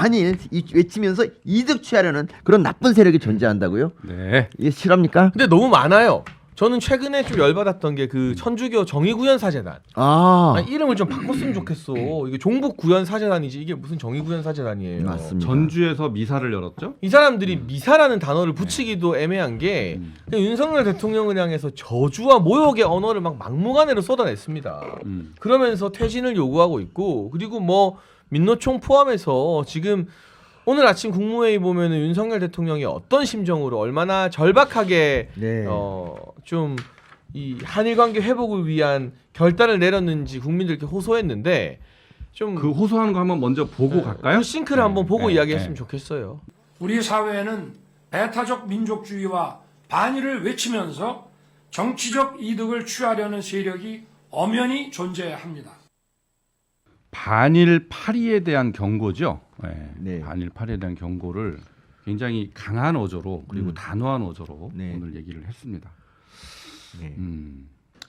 한일 외치면서 이득 취하려는 그런 나쁜 세력이 존재한다고요? 네. 이게 실합니까? 근데 너무 많아요. 저는 최근에 좀 열받았던 게 그 천주교 정의구현사재단. 아니, 이름을 좀 바꿨으면 좋겠어. 이게 종북구현사재단이지 이게 무슨 정의구현사재단이에요. 맞습니다. 전주에서 미사를 열었죠. 이 사람들이 미사라는 단어를 붙이기도 애매한 게 그냥 윤석열 대통령을 향해서 저주와 모욕의 언어를 막 막무가내로 쏟아냈습니다. 그러면서 퇴진을 요구하고 있고 그리고 뭐 민노총 포함해서 지금 오늘 아침 국무회의 보면은 윤석열 대통령이 어떤 심정으로 얼마나 절박하게 네. 좀 이 한일 관계 회복을 위한 결단을 내렸는지 국민들께 호소했는데 좀 그 호소하는 거 한번 먼저 보고 갈까요? 그 싱크를 한번 보고 네, 이야기했으면 네. 좋겠어요. 우리 사회에는 배타적 민족주의와 반일을 외치면서 정치적 이득을 취하려는 세력이 엄연히 존재합니다. 반일 파리에 대한 경고죠. 네. 네. 반일 파리에 대한 경고를 굉장히 강한 어조로 그리고 단호한 어조로 네. 오늘 얘기를 했습니다. 네.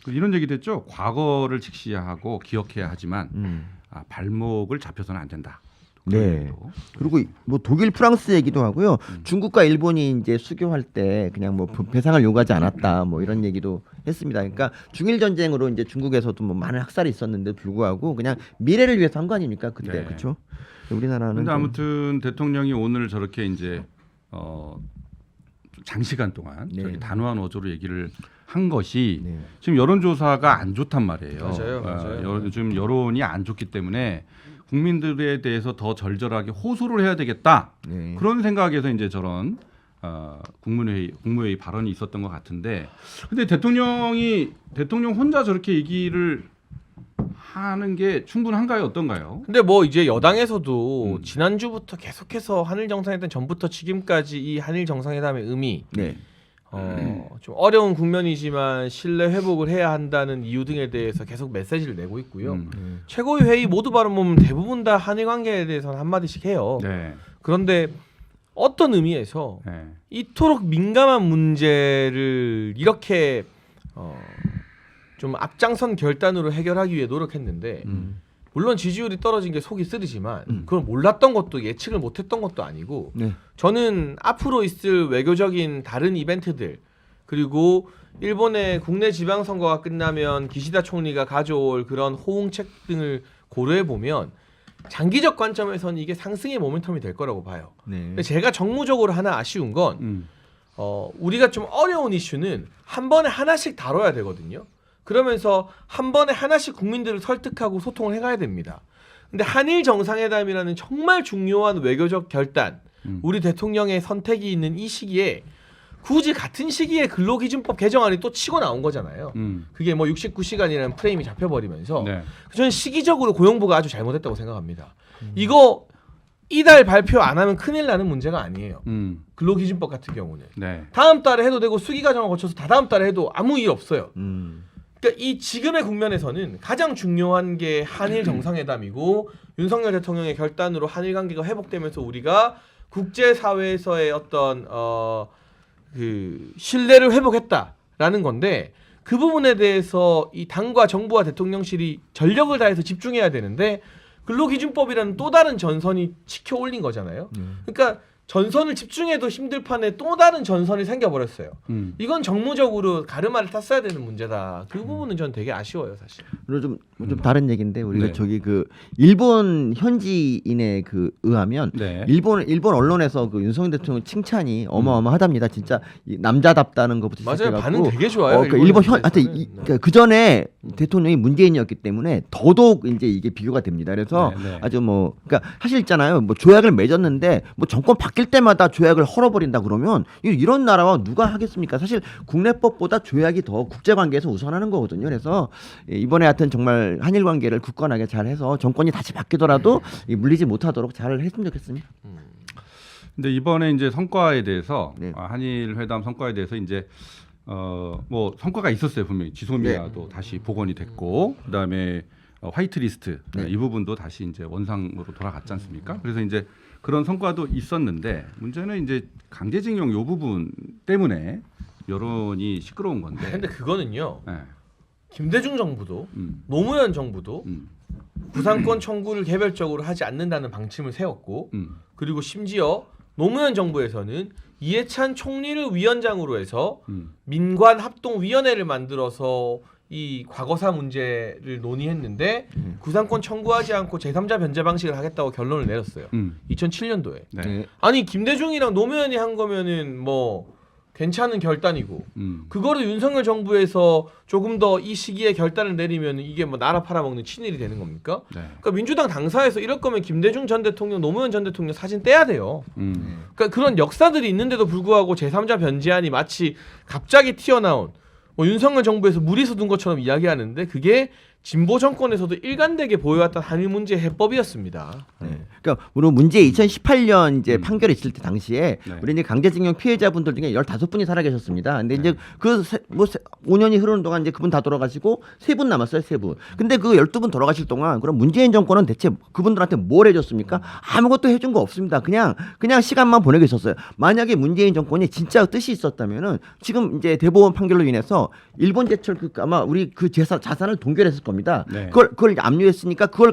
이런 얘기도 했죠. 과거를 직시하고 기억해야 하지만 발목을 잡혀서는 안 된다. 네. 그리고 뭐 독일, 프랑스 얘기도 하고요. 중국과 일본이 이제 수교할 때 그냥 뭐 배상을 요구하지 않았다. 뭐 이런 얘기도 했습니다. 그러니까 중일 전쟁으로 이제 중국에서도 뭐 많은 학살이 있었는데 불구하고 그냥 미래를 위해서 한 거 아닙니까 그때 네. 그렇죠? 우리나라는 근데 좀- 아무튼 대통령이 오늘 저렇게 이제 장시간 동안 네. 저렇게 단호한 어조로 얘기를 한 것이 네. 지금 여론조사가 안 좋단 말이에요. 맞아요. 요즘 여론이 안 좋기 때문에 국민들에 대해서 더 절절하게 호소를 해야 되겠다. 네. 그런 생각에서 이제 저런 국무회의 발언이 있었던 것 같은데, 근데 대통령 혼자 저렇게 얘기를 하는 게 충분한가요? 어떤가요? 근데 뭐 이제 여당에서도 지난주부터 계속해서 한일 정상회담 전부터 지금까지 이 한일 정상회담의 의미 네. 좀 어려운 국면이지만 신뢰 회복을 해야 한다는 이유 등에 대해서 계속 메시지를 내고 있고요. 최고위 회의 모두 발언 보면 대부분 다 한일 관계에 대해서는 한마디씩 해요. 네. 그런데 어떤 의미에서 네. 이토록 민감한 문제를 이렇게 좀 앞장선 결단으로 해결하기 위해 노력했는데 물론 지지율이 떨어진 게 속이 쓰리지만 그걸 몰랐던 것도 예측을 못했던 것도 아니고 네. 저는 앞으로 있을 외교적인 다른 이벤트들 그리고 일본의 국내 지방선거가 끝나면 기시다 총리가 가져올 그런 호응책 등을 고려해 보면 장기적 관점에서는 이게 상승의 모멘텀이 될 거라고 봐요. 네. 근데 제가 정무적으로 하나 아쉬운 건 우리가 좀 어려운 이슈는 한 번에 하나씩 다뤄야 되거든요. 그러면서 한 번에 하나씩 국민들을 설득하고 소통을 해가야 됩니다. 근데 한일 정상회담이라는 정말 중요한 외교적 결단, 우리 대통령의 선택이 있는 이 시기에 굳이 같은 시기에 근로기준법 개정안이 또 치고 나온 거잖아요. 그게 뭐 69시간이라는 프레임이 잡혀버리면서 네. 저는 시기적으로 고용부가 아주 잘못했다고 생각합니다. 이거 이달 발표 안 하면 큰일 나는 문제가 아니에요. 근로기준법 같은 경우는. 네. 다음 달에 해도 되고 수기 과정을 거쳐서 다다음 달에 해도 아무 일 없어요. 그러니까 이 지금의 국면에서는 가장 중요한 게 한일 정상회담이고 윤석열 대통령의 결단으로 한일 관계가 회복되면서 우리가 국제 사회에서의 어떤 그 신뢰를 회복했다라는 건데 그 부분에 대해서 이 당과 정부와 대통령실이 전력을 다해서 집중해야 되는데 근로기준법이라는 또 다른 전선이 치켜 올린 거잖아요. 그러니까 전선을 집중해도 힘들 판에 또 다른 전선이 생겨버렸어요. 이건 정무적으로 가르마를 탔어야 되는 문제다. 그 부분은 전 되게 아쉬워요, 사실. 그리고 좀 다른 얘기인데 우리가 네. 저기 그 일본 현지인의 그 의하면 네. 일본 언론에서 그 윤석열 대통령 칭찬이 어마어마하답니다. 진짜 이 남자답다는 것부터 맞아요. 시작해갖고 반응 되게 좋아요. 그 일본 현 하여튼 네. 그 전에 대통령이 문재인이었기 때문에 더더욱 이제 이게 비교가 됩니다. 그래서 네, 네. 아주 뭐 그러니까 사실 있잖아요. 뭐 조약을 맺었는데 뭐 정권 바뀔 때마다 조약을 헐어버린다 그러면 이런 나라와 누가 하겠습니까? 사실 국내법보다 조약이 더 국제관계에서 우선하는 거거든요. 그래서 이번에 하여튼 정말 한일 관계를 굳건하게 잘해서 정권이 다시 바뀌더라도 물리지 못하도록 잘 했으면 좋겠습니다. 근데 이번에 이제 성과에 대해서 네. 한일 회담 성과에 대해서 이제 뭐 성과가 있었어요. 분명히 지소미아도 다시 복원이 됐고 그다음에 화이트리스트 이 부분도 다시 이제 원상으로 돌아갔지 않습니까? 그래서 이제 그런 성과도 있었는데 문제는 이제 강제징용 요 부분 때문에 여론이 시끄러운 건데. 근데 그거는요. 네. 김대중 정부도 노무현 정부도 구상권 청구를 개별적으로 하지 않는다는 방침을 세웠고 그리고 심지어 노무현 정부에서는 이해찬 총리를 위원장으로 해서 민관 합동위원회를 만들어서 이 과거사 문제를 논의했는데 구상권 청구하지 않고 제3자 변제 방식을 하겠다고 결론을 내렸어요. 2007년도에. 네. 아니 김대중이랑 노무현이 한 거면은 뭐 괜찮은 결단이고 그거를 윤석열 정부에서 조금 더 이 시기에 결단을 내리면 이게 뭐 나라 팔아먹는 친일이 되는 겁니까? 네. 그러니까 민주당 당사에서 이럴 거면 김대중 전 대통령, 노무현 전 대통령 사진 떼야 돼요. 그러니까 그런 역사들이 있는데도 불구하고 제3자 변제안이 마치 갑자기 튀어나온 뭐 윤석열 정부에서 무리수 둔 것처럼 이야기하는데 그게 진보 정권에서도 일관되게 보여왔던 한일 문제 해법이었습니다. 네. 그러니까 물론 문제 2018년 이제 판결이 있을 때 당시에 네. 우리 이제 강제징용 피해자분들 중에 15분이 살아계셨습니다. 근데 이제 그 5년이 흐르는 동안 이제 그분 다 돌아가시고 3분 남았어요, 3분. 근데 그 12분 돌아가실 동안 그럼 문재인 정권은 대체 그분들한테 뭘 해줬습니까? 아무것도 해준 거 없습니다. 그냥 시간만 보내고 있었어요. 만약에 문재인 정권이 진짜 뜻이 있었다면은 지금 이제 대법원 판결로 인해서 일본 제철 아마 우리 그 자산을 동결했을 겁니다. 네. 그걸 압류했으니까 그걸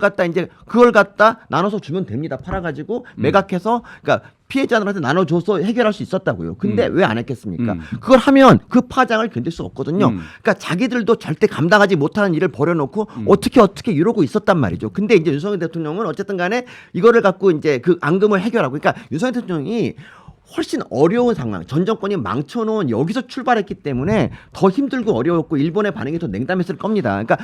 갖다 나눠서 주면 됩니다. 팔아가지고 매각해서 그러니까 피해자들한테 나눠줘서 해결할 수 있었다고요. 근데 왜 안 했겠습니까? 그걸 하면 그 파장을 견딜 수 없거든요. 그러니까 자기들도 절대 감당하지 못하는 일을 벌여놓고 어떻게 이러고 있었단 말이죠. 근데 이제 윤석열 대통령은 어쨌든 간에 이거를 갖고 이제 그 앙금을 해결하고 그러니까 윤석열 대통령이 훨씬 어려운 상황, 전 정권이 망쳐놓은 여기서 출발했기 때문에 더 힘들고 어려웠고 일본의 반응이 더 냉담했을 겁니다. 그러니까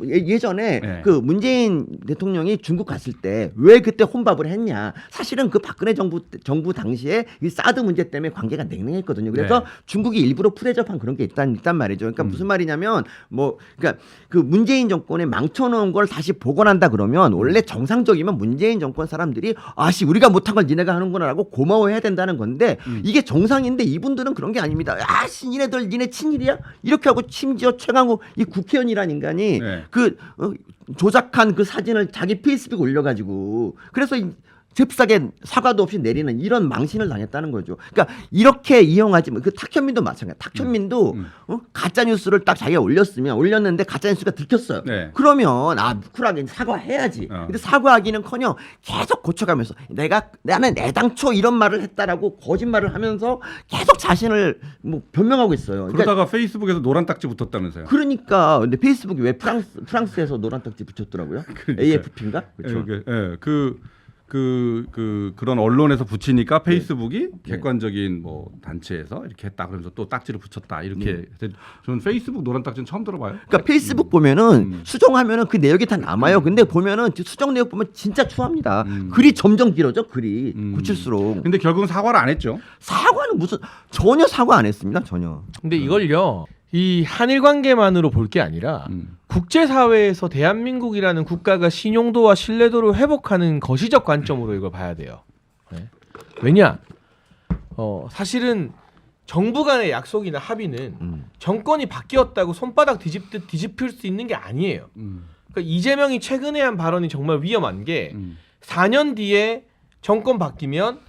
예전에 네. 그 문재인 대통령이 중국 갔을 때 왜 그때 혼밥을 했냐? 사실은 그 박근혜 정부 당시에 이 사드 문제 때문에 관계가 냉랭했거든요. 그래서 네. 중국이 일부러 프레접한 그런 게 있단 말이죠. 그러니까 무슨 말이냐면 그러니까 그 문재인 정권에 망쳐놓은 걸 다시 복원한다 그러면 원래 정상적이면 문재인 정권 사람들이 아씨 우리가 못한 걸 니네가 하는구나라고 고마워해야 된다는 건데 이게 정상인데 이분들은 그런 게 아닙니다. 아씨 니네 친일이야? 이렇게 하고 심지어 최강욱 이 국회의원이란 인간이 네. 조작한 그 사진을 자기 페이스북에 올려가지고 그래서 잽싸게 사과도 없이 내리는 이런 망신을 당했다는 거죠. 그러니까 이렇게 이용하지만 그 탁현민도 마찬가지야. 탁현민도 가짜 뉴스를 딱 자기가 올렸는데 가짜 뉴스가 들켰어요. 네. 그러면 쿨하게 사과해야지. 근데 사과하기는커녕 계속 고쳐가면서 나는 애당초 이런 말을 했다라고 거짓말을 하면서 계속 자신을 뭐 변명하고 있어요. 그러다가 페이스북에서 노란 딱지 붙었다면서요. 그러니까 근데 페이스북이 왜 프랑스에서 노란 딱지 붙였더라고요? AFP인가? 그렇죠. 그런 언론에서 붙이니까 페이스북이 객관적인 뭐 단체에서 이렇게 했다 그러면서 또 딱지를 붙였다 이렇게 저는 페이스북 노란 딱지는 처음 들어봐요. 그러니까 페이스북 보면은 수정하면은 그 내역이 다 남아요. 근데 보면은 수정 내역 보면 진짜 추합니다. 글이 점점 길어져. 글이 고칠수록. 근데 결국은 사과를 안 했죠. 사과는 전혀 사과 안 했습니다. 전혀. 근데 이걸요. 이 한일 관계만으로 볼 게 아니라 국제사회에서 대한민국이라는 국가가 신용도와 신뢰도를 회복하는 거시적 관점으로 이걸 봐야 돼요. 네. 왜냐? 사실은 정부 간의 약속이나 합의는 정권이 바뀌었다고 손바닥 뒤집듯 뒤집힐 수 있는 게 아니에요. 그러니까 이재명이 최근에 한 발언이 정말 위험한 게 4년 뒤에 정권 바뀌면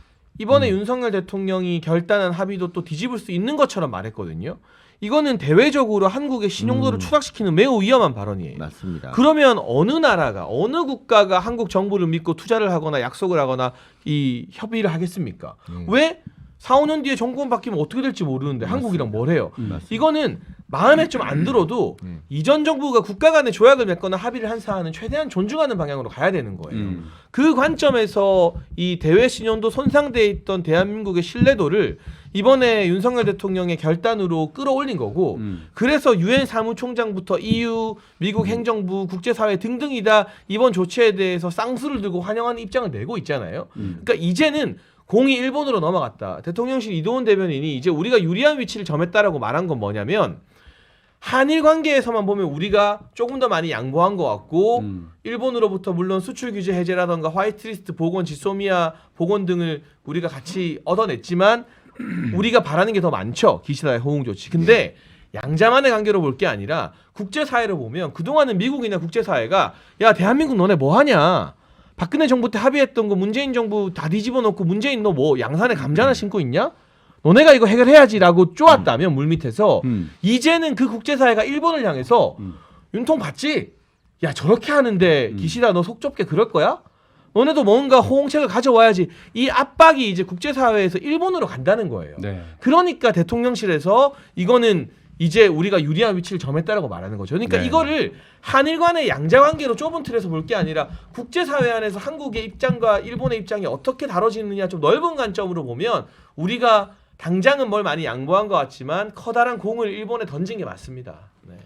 이번에 윤석열 대통령이 결단한 합의도 또 뒤집을 수 있는 것처럼 말했거든요. 이거는 대외적으로 한국의 신용도를 추락시키는 매우 위험한 발언이에요. 맞습니다. 그러면 어느 나라가 어느 국가가 한국 정부를 믿고 투자를 하거나 약속을 하거나 이 협의를 하겠습니까? 왜 4, 5년 뒤에 정권 바뀌면 어떻게 될지 모르는데 한국이랑 뭘 해요? 이거는 마음에 좀 안 들어도 이전 정부가 국가 간의 조약을 맺거나 합의를 한 사안은 최대한 존중하는 방향으로 가야 되는 거예요. 그 관점에서 이 대외 신용도 손상돼 있던 대한민국의 신뢰도를 이번에 윤석열 대통령의 결단으로 끌어올린 거고 그래서 유엔 사무총장부터 EU, 미국 행정부, 국제사회 등등이 다 이번 조치에 대해서 쌍수를 들고 환영하는 입장을 내고 있잖아요. 그러니까 이제는 공이 일본으로 넘어갔다. 대통령실 이도훈 대변인이 이제 우리가 유리한 위치를 점했다라고 말한 건 뭐냐면 한일 관계에서만 보면 우리가 조금 더 많이 양보한 것 같고 일본으로부터 물론 수출 규제 해제라던가 화이트리스트 복원, 지소미아 복원 등을 우리가 같이 얻어냈지만 우리가 바라는 게 더 많죠. 기시다의 호응 조치. 근데 양자만의 관계로 볼 게 아니라 국제사회를 보면 그동안은 미국이나 국제사회가 야 대한민국 너네 뭐하냐. 박근혜 정부 때 합의했던 거 문재인 정부 다 뒤집어 놓고 문재인 너 뭐 양산에 감자나 신고 있냐? 너네가 이거 해결해야지라고 쪼았다면 물밑에서 이제는 그 국제사회가 일본을 향해서 윤통 봤지? 야 저렇게 하는데 기시다 너 속 좁게 그럴 거야? 너네도 뭔가 호응책을 가져와야지. 이 압박이 이제 국제사회에서 일본으로 간다는 거예요. 네. 그러니까 대통령실에서 이거는 이제 우리가 유리한 위치를 점했다라고 말하는 거죠. 그러니까 네. 이거를 한일 간의 양자관계로 좁은 틀에서 볼 게 아니라 국제사회 안에서 한국의 입장과 일본의 입장이 어떻게 다뤄지느냐 좀 넓은 관점으로 보면 우리가 당장은 뭘 많이 양보한 것 같지만 커다란 공을 일본에 던진 게 맞습니다. 네.